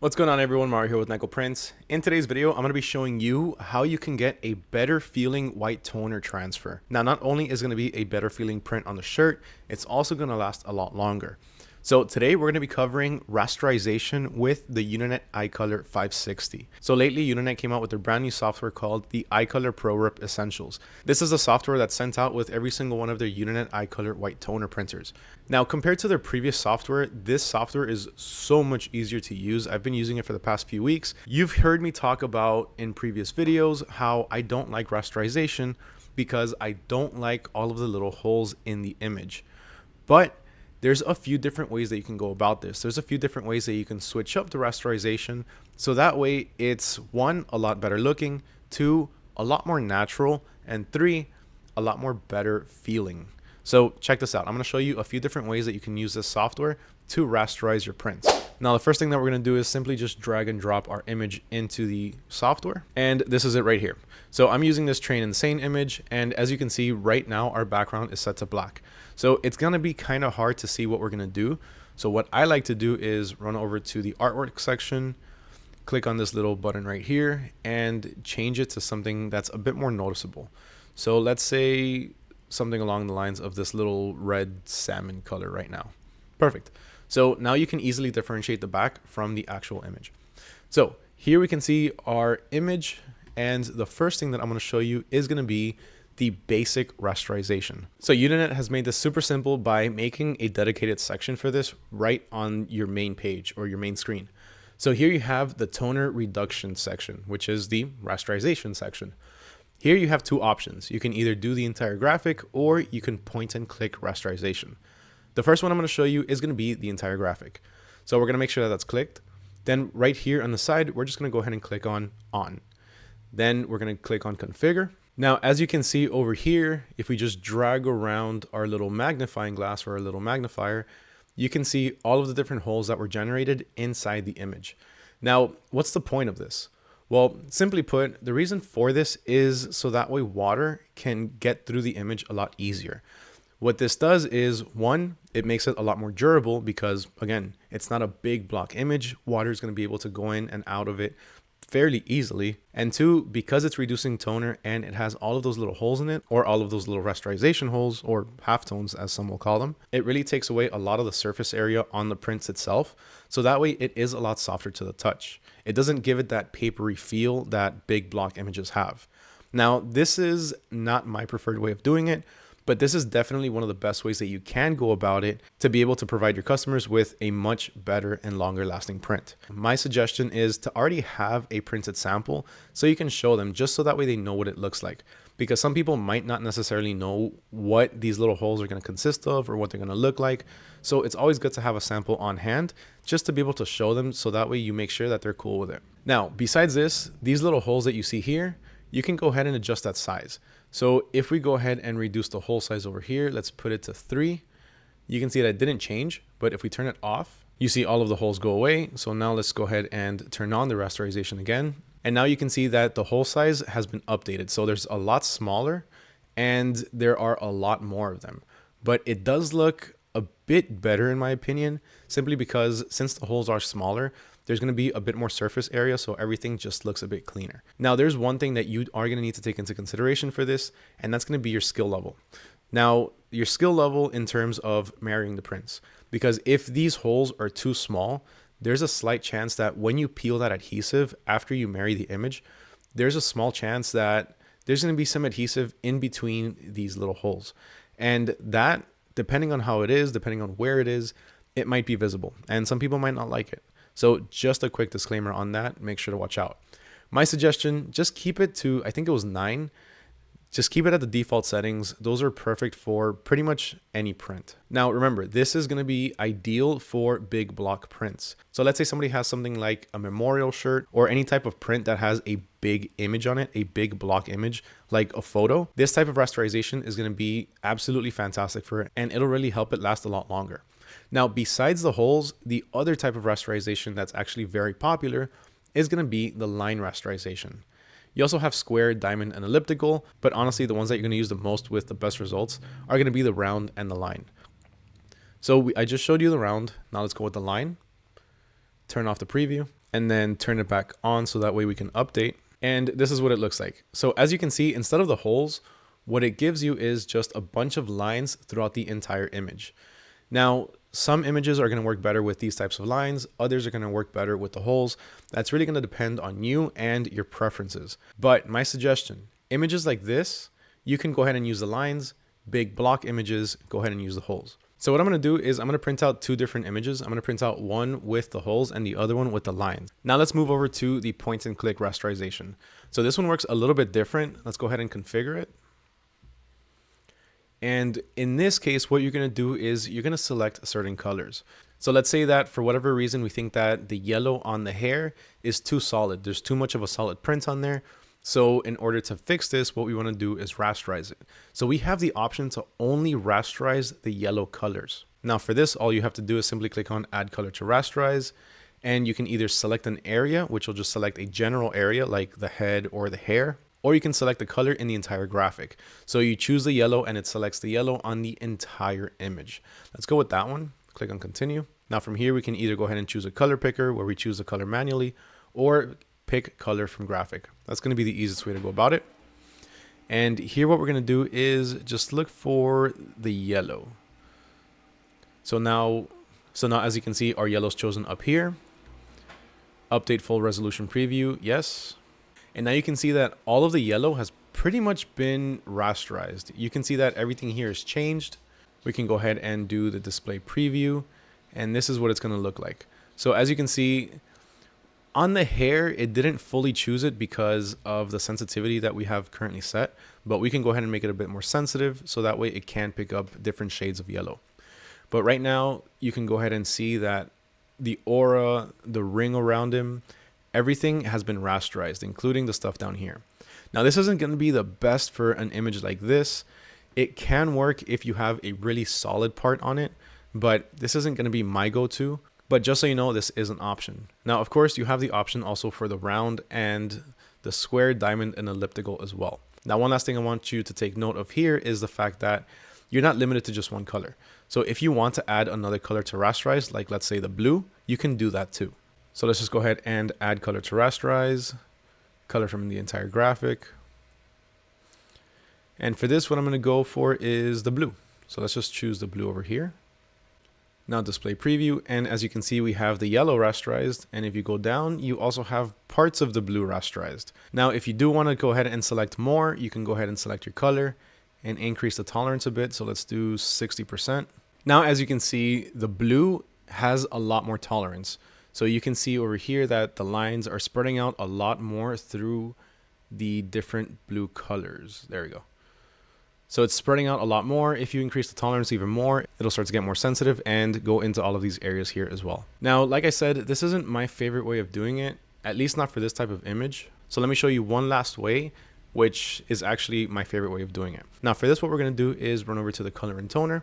What's going on, everyone? Mario here with Nickel Prints. In today's video, I'm going to be showing you how you can get a better feeling white toner transfer. Now, not only is it going to be a better feeling print on the shirt, it's also going to last a lot longer. So today we're going to be covering rasterization with the Uninet iColor 560. So lately Uninet came out with their brand new software called the iColor Pro Rip Essentials. This is a software that's sent out with every single one of their Uninet iColor white toner printers. Now, compared to their previous software, this software is so much easier to use. I've been using it for the past few weeks. You've heard me talk about in previous videos how I don't like rasterization because I don't like all of the little holes in the image. But there's a few different ways that you can go about this. There's a few different ways that you can switch up the rasterization. So that way it's one, a lot better looking, two, a lot more natural, and three, a lot more better feeling. So check this out. I'm going to show you a few different ways that you can use this software to rasterize your prints. Now, the first thing that we're going to do is simply just drag and drop our image into the software. And this is it right here. So I'm using this Train Insane image. And as you can see right now, our background is set to black. So it's going to be kind of hard to see what we're going to do. So what I like to do is run over to the artwork section, click on this little button right here, and change it to something that's a bit more noticeable. So let's say something along the lines of this little red salmon color right now. Perfect. So now you can easily differentiate the back from the actual image. So here we can see our image, and the first thing that I'm going to show you is going to be the basic rasterization. So Uninet has made this super simple by making a dedicated section for this right on your main page or your main screen. So here you have the toner reduction section, which is the rasterization section. Here you have two options. You can either do the entire graphic or you can point and click rasterization. The first one I'm going to show you is going to be the entire graphic. So we're going to make sure that that's clicked. Then right here on the side, we're just going to go ahead and click on. Then we're going to click on configure. Now, as you can see over here, if we just drag around our little magnifying glass or our little magnifier, you can see all of the different holes that were generated inside the image. Now, what's the point of this? Well, simply put, the reason for this is so that way water can get through the image a lot easier. What this does is, one, it makes it a lot more durable because, again, it's not a big block image. Water is going to be able to go in and out of it fairly easily. And two, because it's reducing toner and it has all of those little holes in it, or all of those little rasterization holes, or halftones as some will call them, it really takes away a lot of the surface area on the prints itself. So that way it is a lot softer to the touch. It doesn't give it that papery feel that big block images have. Now, this is not my preferred way of doing it, but this is definitely one of the best ways that you can go about it to be able to provide your customers with a much better and longer lasting print. My suggestion is to already have a printed sample so you can show them, just so that way they know what it looks like. Because some people might not necessarily know what these little holes are going to consist of or what they're going to look like. So it's always good to have a sample on hand just to be able to show them, so that way you make sure that they're cool with it. Now, besides this, these little holes that you see here, you can go ahead and adjust that size. So if we go ahead and reduce the hole size over here, let's put it to 3. You can see that it didn't change, but if we turn it off, you see all of the holes go away. So now let's go ahead and turn on the rasterization again. And now you can see that the hole size has been updated. So there's a lot smaller and there are a lot more of them, but it does look a bit better in my opinion, simply because since the holes are smaller, there's going to be a bit more surface area, so everything just looks a bit cleaner. Now, there's one thing that you are going to need to take into consideration for this, and that's going to be your skill level. Now, your skill level in terms of marrying the prints, because if these holes are too small, there's a slight chance that when you peel that adhesive after you marry the image, there's a small chance that there's going to be some adhesive in between these little holes. And that, depending on how it is, depending on where it is, it might be visible, and some people might not like it. So just a quick disclaimer on that, make sure to watch out. My suggestion, just keep it to, I think it was 9. Just keep it at the default settings. Those are perfect for pretty much any print. Now, remember, this is going to be ideal for big block prints. So let's say somebody has something like a memorial shirt or any type of print that has a big image on it, a big block image, like a photo. This type of rasterization is going to be absolutely fantastic for it, and it'll really help it last a lot longer. Now, besides the holes, the other type of rasterization that's actually very popular is going to be the line rasterization. You also have square, diamond, and elliptical, but honestly, the ones that you're going to use the most with the best results are going to be the round and the line. So I just showed you the round. Now let's go with the line. Turn off the preview. and then turn it back on so that way we can update. And this is what it looks like. So as you can see, instead of the holes, what it gives you is just a bunch of lines throughout the entire image. Now, some images are going to work better with these types of lines. Others are going to work better with the holes. That's really going to depend on you and your preferences. But my suggestion, images like this, you can go ahead and use the lines. Big block images, go ahead and use the holes. So what I'm going to do is I'm going to print out two different images. I'm going to print out one with the holes and the other one with the lines. Now let's move over to the point and click rasterization. So this one works a little bit different. Let's go ahead and configure it. And in this case, what you're going to do is you're going to select certain colors. So let's say that for whatever reason, we think that the yellow on the hair is too solid. There's too much of a solid print on there. So in order to fix this, what we want to do is rasterize it. So we have the option to only rasterize the yellow colors. Now for this, all you have to do is simply click on add color to rasterize. And you can either select an area, which will just select a general area like the head or the hair. Or you can select the color in the entire graphic. So you choose the yellow and it selects the yellow on the entire image. Let's go with that one. Click on continue. Now from here, we can either go ahead and choose a color picker where we choose the color manually, or pick color from graphic. That's going to be the easiest way to go about it. And here what we're going to do is just look for the yellow. So now as you can see, our yellow's chosen up here. Update full resolution preview. Yes. And now you can see that all of the yellow has pretty much been rasterized. You can see that everything here is changed. We can go ahead and do the display preview, and this is what it's going to look like. So as you can see, on the hair, it didn't fully choose it because of the sensitivity that we have currently set, but we can go ahead and make it a bit more sensitive so that way it can pick up different shades of yellow. But right now, you can go ahead and see that the aura, the ring around him, everything has been rasterized, including the stuff down here. Now, this isn't going to be the best for an image like this. It can work if you have a really solid part on it, but this isn't going to be my go-to. But just so you know, this is an option. Now, of course, you have the option also for the round and the square, diamond, and elliptical as well. Now, one last thing I want you to take note of here is the fact that you're not limited to just one color. So if you want to add another color to rasterize, like let's say the blue, you can do that too. So let's just go ahead and add color to rasterize, color from the entire graphic. And for this, what I'm going to go for is the blue. So let's just choose the blue over here. Now display preview, and as you can see, we have the yellow rasterized, and if you go down, you also have parts of the blue rasterized. Now, if you do want to go ahead and select more, you can go ahead and select your color and increase the tolerance a bit. So let's do 60%. Now, as you can see, the blue has a lot more tolerance. So you can see over here that the lines are spreading out a lot more through the different blue colors. There we go. So it's spreading out a lot more. If you increase the tolerance even more, it'll start to get more sensitive and go into all of these areas here as well. Now, like I said, this isn't my favorite way of doing it, at least not for this type of image. So let me show you one last way, which is actually my favorite way of doing it. Now for this, what we're gonna do is run over to the color and toner,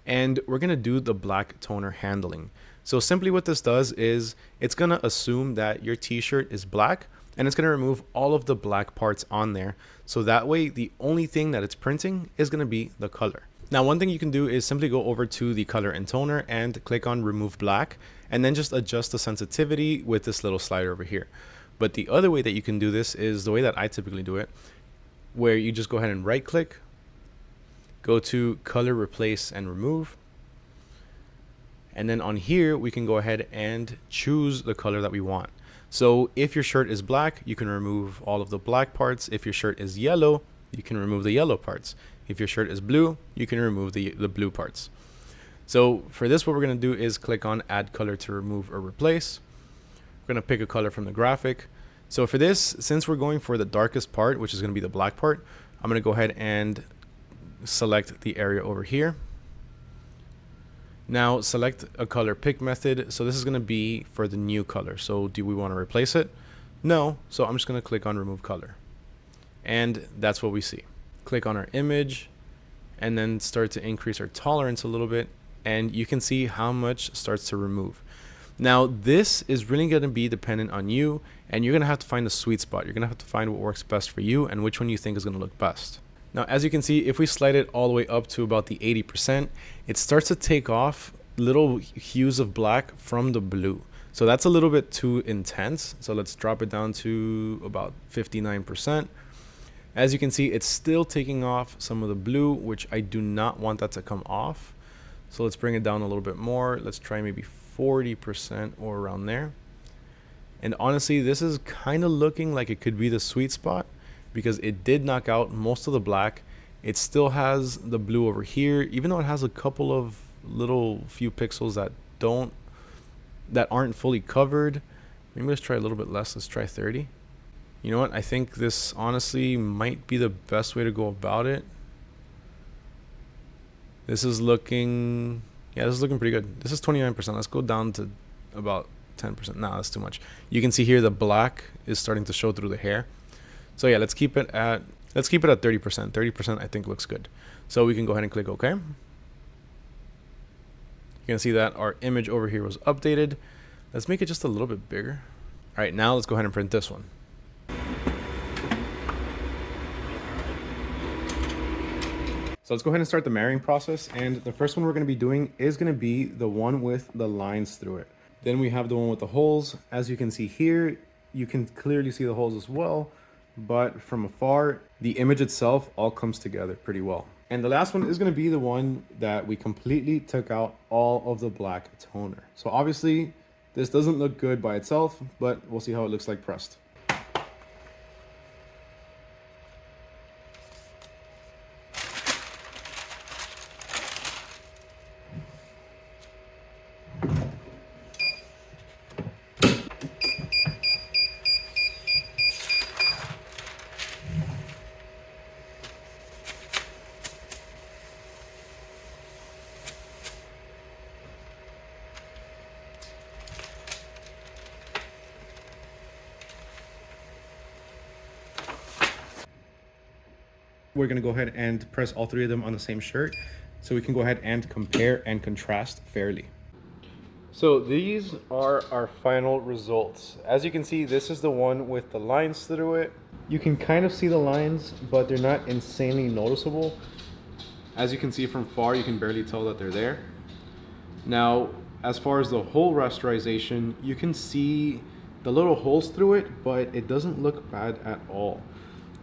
and we're gonna do the black toner handling. So simply what this does is it's gonna assume that your t-shirt is black, and it's going to remove all of the black parts on there. So that way, the only thing that it's printing is going to be the color. Now, one thing you can do is simply go over to the color and toner and click on remove black, and then just adjust the sensitivity with this little slider over here. But the other way that you can do this is the way that I typically do it, where you just go ahead and right click, go to color, replace, and remove. And then on here, we can go ahead and choose the color that we want. So if your shirt is black, you can remove all of the black parts. If your shirt is yellow, you can remove the yellow parts. If your shirt is blue, you can remove the blue parts. So for this, what we're going to do is click on add color to remove or replace. We're going to pick a color from the graphic. So for this, since we're going for the darkest part, which is going to be the black part, I'm going to go ahead and select the area over here. Now select a color pick method. So this is going to be for the new color. So do we want to replace it? No. So I'm just going to click on remove color. And that's what we see. Click on our image and then start to increase our tolerance a little bit. And you can see how much starts to remove. Now this is really going to be dependent on you, and you're going to have to find a sweet spot. You're going to have to find what works best for you and which one you think is going to look best. Now, as you can see, if we slide it all the way up to about the 80%, it starts to take off little hues of black from the blue. So that's a little bit too intense. So let's drop it down to about 59%. As you can see, it's still taking off some of the blue, which I do not want that to come off. So let's bring it down a little bit more. Let's try maybe 40% or around there. And honestly, this is kind of looking like it could be the sweet spot because it did knock out most of the black. It still has the blue over here, even though it has a couple of little few pixels that aren't fully covered. Maybe let's try a little bit less. Let's try 30. You know what? I think this honestly might be the best way to go about it. This is looking, yeah, this is looking pretty good. This is 29%. Let's go down to about 10%. Nah, that's too much. You can see here the black is starting to show through the hair. So yeah, let's keep it at 30%. 30% I think looks good. So we can go ahead and click OK. You can see that our image over here was updated. Let's make it just a little bit bigger. All right, now let's go ahead and print this one. So let's go ahead and start the marrying process. And the first one we're going to be doing is going to be the one with the lines through it. Then we have the one with the holes. As you can see here, you can clearly see the holes as well. But from afar, the image itself all comes together pretty well. And the last one is going to be the one that we completely took out all of the black toner. So obviously, this doesn't look good by itself, but we'll see how it looks like pressed. We're going to go ahead and press all three of them on the same shirt so we can go ahead and compare and contrast fairly. So these are our final results. As you can see, this is the one with the lines through it. You can kind of see the lines, but they're not insanely noticeable. As you can see from far, you can barely tell that they're there. Now, as far as the hole rasterization, you can see the little holes through it, but it doesn't look bad at all.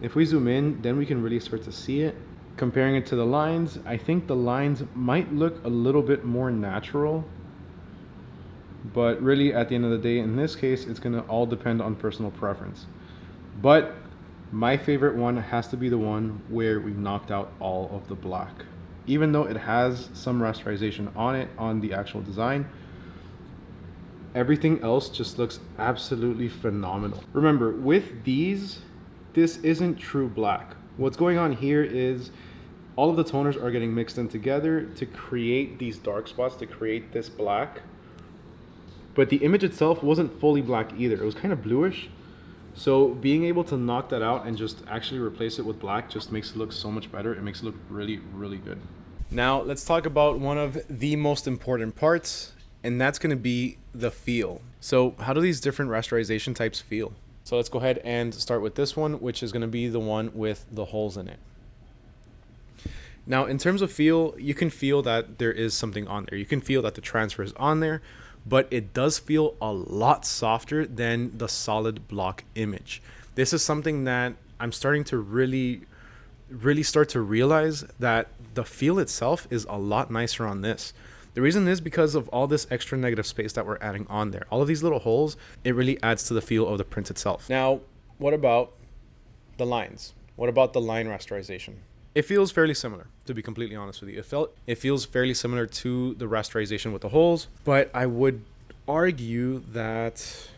If we zoom in, then we can really start to see it. Comparing it to the lines, I think the lines might look a little bit more natural. But really, at the end of the day, in this case, it's going to all depend on personal preference. But my favorite one has to be the one where we've knocked out all of the black. Even though it has some rasterization on it, on the actual design, everything else just looks absolutely phenomenal. Remember, with these, this isn't true black. What's going on here is all of the toners are getting mixed in together to create these dark spots, to create this black. But the image itself wasn't fully black either. It was kind of bluish. So being able to knock that out and just actually replace it with black just makes it look so much better. It makes it look really, really good. Now let's talk about one of the most important parts, and that's going to be the feel. So how do these different rasterization types feel? So let's go ahead and start with this one, which is going to be the one with the holes in it. Now, in terms of feel, you can feel that there is something on there. You can feel that the transfer is on there, but it does feel a lot softer than the solid block image. This is something that I'm starting to really start to realize, that the feel itself is a lot nicer on this. The reason is because of all this extra negative space that we're adding on there. All of these little holes, it really adds to the feel of the print itself. Now, what about the lines? What about the line rasterization? It feels fairly similar, to be completely honest with you. It feels fairly similar to the rasterization with the holes, but I would argue that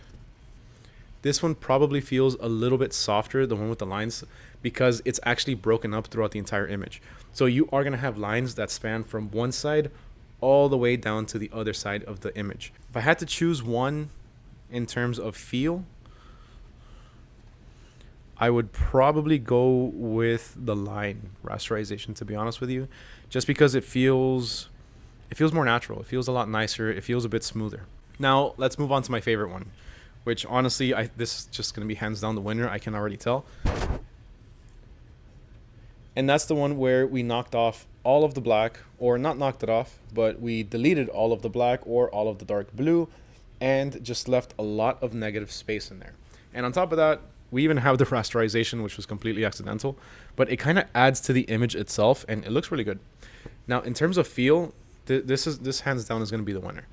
this one probably feels a little bit softer, the one with the lines, because it's actually broken up throughout the entire image. So you are going to have lines that span from one side all the way down to the other side of the image. If I had to choose one in terms of feel, I would probably go with the line rasterization, to be honest with you, just because it feels more natural. It feels a lot nicer. It feels a bit smoother. Now let's move on to my favorite one, which honestly, this is just going to be hands down the winner. I can already tell. And that's the one where we knocked off all of the black, or not knocked it off, but we deleted all of the black or all of the dark blue, and just left a lot of negative space in there. And on top of that, we even have the rasterization, which was completely accidental, but it kind of adds to the image itself, and it looks really good. Now, in terms of feel, this hands down is going to be the winner.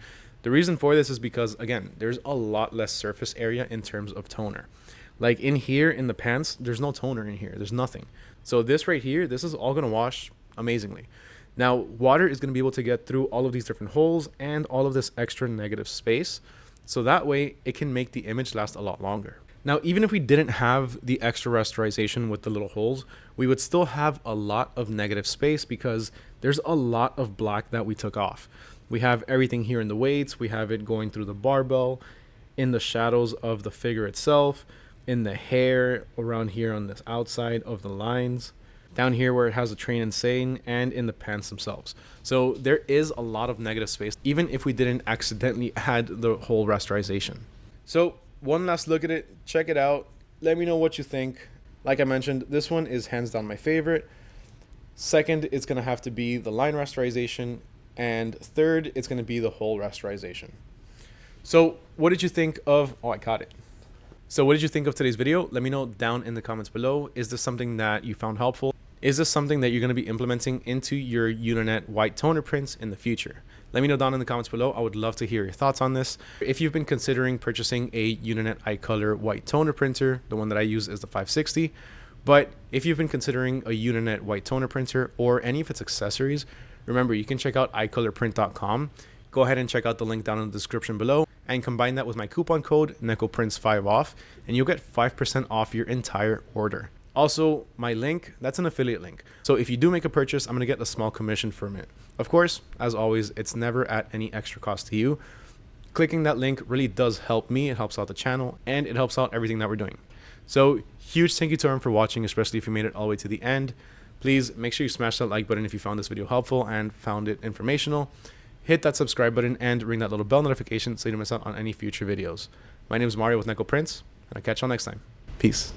The reason for this is because, again, there's a lot less surface area in terms of toner. Like in here, in the pants, there's no toner in here. There's nothing. So this right here, this is all going to wash amazingly. Now, water is going to be able to get through all of these different holes and all of this extra negative space. So that way, it can make the image last a lot longer. Now, even if we didn't have the extra rasterization with the little holes, we would still have a lot of negative space because there's a lot of black that we took off. We have everything here in the weights. We have it going through the barbell, in the shadows of the figure itself, in the hair, around here on this outside of the lines, down here where it has the train insane, and in the pants themselves. So there is a lot of negative space, even if we didn't accidentally add the whole rasterization. So one last look at it, check it out, let me know what you think. Like I mentioned, this one is hands down my favorite. Second, it's going to have to be the line rasterization, and third, it's going to be the whole rasterization. So what did you think of, oh, I caught it. So what did you think of today's video? Let me know down in the comments below. Is this something that you found helpful? Is this something that you're going to be implementing into your Uninet white toner prints in the future? Let me know down in the comments below. I would love to hear your thoughts on this. If you've been considering purchasing a Uninet iColor white toner printer, the one that I use is the 560. But if you've been considering a Uninet white toner printer or any of its accessories, remember, you can check out iColorprint.com. Go ahead and check out the link down in the description below and combine that with my coupon code NECOPRINTS5OFF, and you'll get 5% off your entire order. Also, my link, that's an affiliate link. So if you do make a purchase, I'm going to get a small commission from it. Of course, as always, it's never at any extra cost to you. Clicking that link really does help me. It helps out the channel, and it helps out everything that we're doing. So huge thank you to everyone for watching, especially if you made it all the way to the end. Please make sure you smash that like button if you found this video helpful and found it informational. Hit that subscribe button and ring that little bell notification so you don't miss out on any future videos. My name is Mario with NECOPRINTS, and I'll catch y'all next time. Peace.